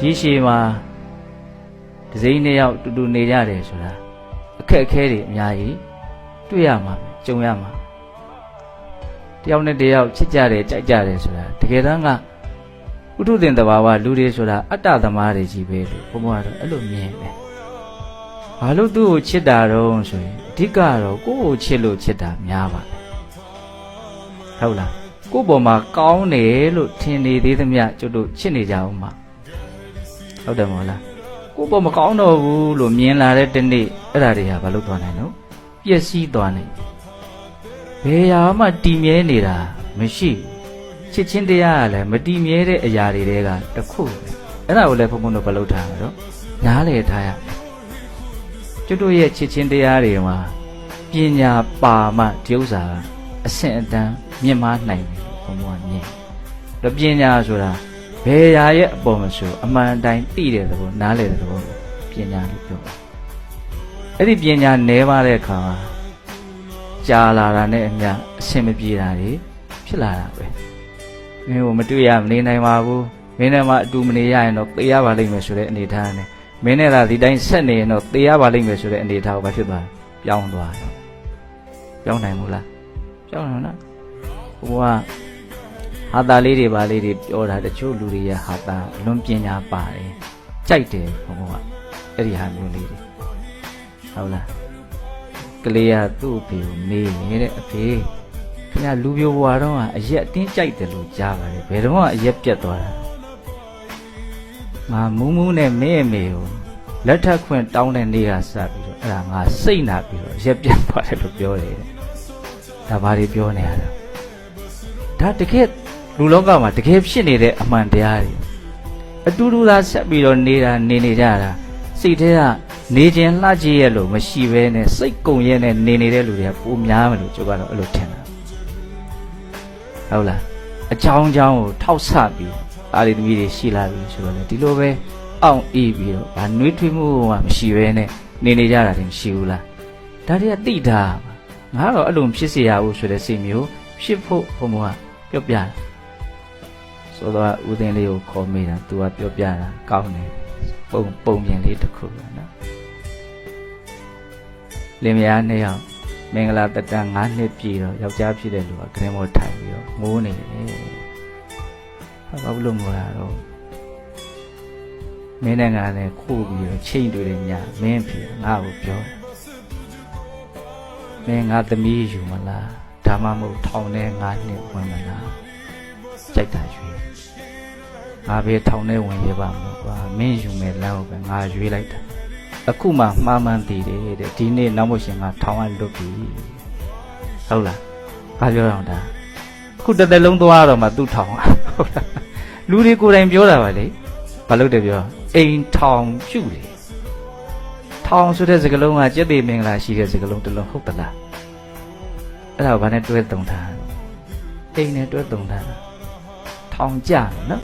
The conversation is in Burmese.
ရေရှည်မှာဒီစိမ့်နှစ်ယောက်တူတူနေကြတယ်ဆိုတာအခက်အခဲတွေအများကြီးတွေ့ရမှာပဲကြုံရမှာတယောက်နဲ့တယောက်ချစ်ကြတယ်ကြိုက်ကြတယ်ဆိုတာတကယ်တမ်းကဥထုသင်တဘာဝလူတွေဆိုတာအတ္တသမားတွေကြီးပဲလို့ဘုံဘွားတော့အဲ့လိုမြင်တယ်ဘာလို့သူ့ကိုချစ်တာတော့ဆိုရင်အဓိကတော့ကိုယ့်ကိုချစ်လို့ချစ်တာများပါဟုတ်လားကိုယ့်ပေါ်မှာကောင်းတယ်လို့ထင်နေသေးသမျှကျွတ်တို့ချစ်နေကြအောင်မှာဟုတ်တယ်မဟုတ်လားကိုယ့်ပေါ်မကောင်းတော့ဘူးလို့မြင်လာတဲ့တနေ့အဲ့ဒါတွေကဘာလို့သွားနိုင်လို့ပျက်စီးသွားနိုင်ဘယ်ရာမှတည်မြဲနေတာမရှိချစ်ချင်းတရားကလည်းမတည်မြဲတဲ့အရာတွေတဲကတစ်ခုပဲအဲ့ဒါကိုလည်းဘုံဘုံတို့ဘယ်လိုထားရတော့နားလေထားရကျွတ်တို့ရဲ့ချစ်ချင်းတရားတွေမှာပညာပါမှဒီဥစ္စာအဆင့်အတန်းမြင့်မားနိုင်တယ်ဘုံဘုံကမြင်တော့ပညာဆိုတာဘယ်ရာရဲ့အပေါ်မဆိုအမှန်တိုင်းသိတဲ့သဘောနားလေတဲ့သဘောပညာလို့ပြောတယ်အဲ့ဒီပညာနဲပါတဲ့အခါမှာကြာလာတာနဲ့အမျှအဆင်မပြေတာတွေဖြစ်လာတာပဲမင်းကိုမတွေ့ရမနေနိုင်ပါဘူးမင်းနဲ့မှအတူမနေရရင်တော့သေရပါလိမ့်မယ်ဆိုတဲ့အနေထားနဲ့မင်းနဲ့သာဒီတိုင်းဆက်နေရင်တော့သေရပါလိမ့်မယ်ဆိုတဲ့အနေထားကိုဘာဖြစ်သွားပြောင်းသွားတယ်ပြောင်းနိုင်ဘူးလားပြောင်းနိုင်လားဟိုကဟာတာလေးတွေပါလေးတွေပြောတာတချို့လူတွေရဲ့ဟာတာအလွန်ပညာပါတယ်ကြိုက်တယ်ဘုံကအဲ့ဒီဟာမျိုးလေးတွေဟုတ်လားကလေးကသူ့အဖေကိုမေးနေတဲ့အဖေခင်ဗျာလူပြိုဘွားတော့အရက်အတင်းကြိုက်တယ်လို့ကြားပါတယ်ဘယ်တော့မှအရက်ပြတ်သွားတာငါမူးမူးနဲ့မင်းအမေကိုလက်ထပ်ခွင့်တောင်းတဲ့နေ့ကစပြီးတော့အဲ့ဒါငါစိတ်နာပြီးတော့ရက်ပြတ်သွားတယ်လို့ပြောတယ်ဒါဘာတွေပြောနေရလဲဒါတကယ်လူလောကမှာတကယ်ဖြစ်နေတဲ့အမှန်တရားတွေအတူတူသာဆက်ပြီးတော့နေတာနေကြတာစိတ်ထဲကနေခြင်းလှကြည့်ရလို့မရှိဘဲနဲ့စိတ်ကုံရဲနဲ့နေနေတဲ့လူတွေကပိုများမယ်လို့ကျုပ်ကတော့အဲ့လိုထင်တာဟုတ်လားအချောင်းကိုထောက်ဆပြီးအာရီသမီးတွေရှိလာပြီဆိုတော့လေဒီလိုပဲအောင့်အေးပြီးတော့ဗာနှွေးထွေးမှုကမရှိဘဲနဲ့နေကြတာတွေမရှိဘူးလားဒါတွေကသိတာငါတော့အဲ့လိုဖြစ်เสียရဘူးဆိုတဲ့စိတ်မျိုးဖြစ်ဖို့ဘုံဘုံကပြောပြတာဆိုတော့ဦးသိန်းလေးကိုခေါ်မိတာသူကပြောပြတာကောင်းတယ်ပုံပြင်လေးတစ်ခုပဲနော်လင်မယားနှစ်ယောက်မင်္ဂလာတက်တန်း9နှစ်ပြည့်တော့ယောက်ျားဖြစ်တဲ့လူကခရင်းမောထိုင်ပြီးတော့ငိုးနေတယ်ဘာလို့ငိုတာတော့မင်းနဲ့ငါနဲ့ခိုးပြီးတော့ချိန်တွေ့တယ်ညာမင်းဖြစ်ငါ့ကိုပြောမင်းငါသမီးယူမလားဒါမှမဟုတ်ထောင်ထဲ9နှစ်ဝင်မလားကြိုက်တာရွေးငါပဲထောင်ထဲဝင်ရပါမို့ကွာမင်းယူမယ်လမ်းကိုပဲငါရွေးလိုက်တာအခုမှမှားမှန်းသိတယ်တဲ့ဒီနေ့နောက်မို့ရှင်ကထောင်ကလွတ်ပြီဟုတ်လားဘာပြောတော့ဒါခုတစ်သက်လုံးသွားတော့မှသူ့ထောင်ဟုတ်လားလူတွေကိုယ်တိုင်ပြောတာပါလေဘာလို့တပြောအိမ်ထောင်ပြုတ်တယ်ထောင်ဆိုတဲ့စကားလုံးကကျက်သေးမင်္ဂလာရှိတဲ့စကားလုံးတစ်လုံးဟုတ်သလားအဲ့ဒါဘာနဲ့တွဲတုံထားအိမ်နဲ့တွဲတုံထားထောင်ကြနော်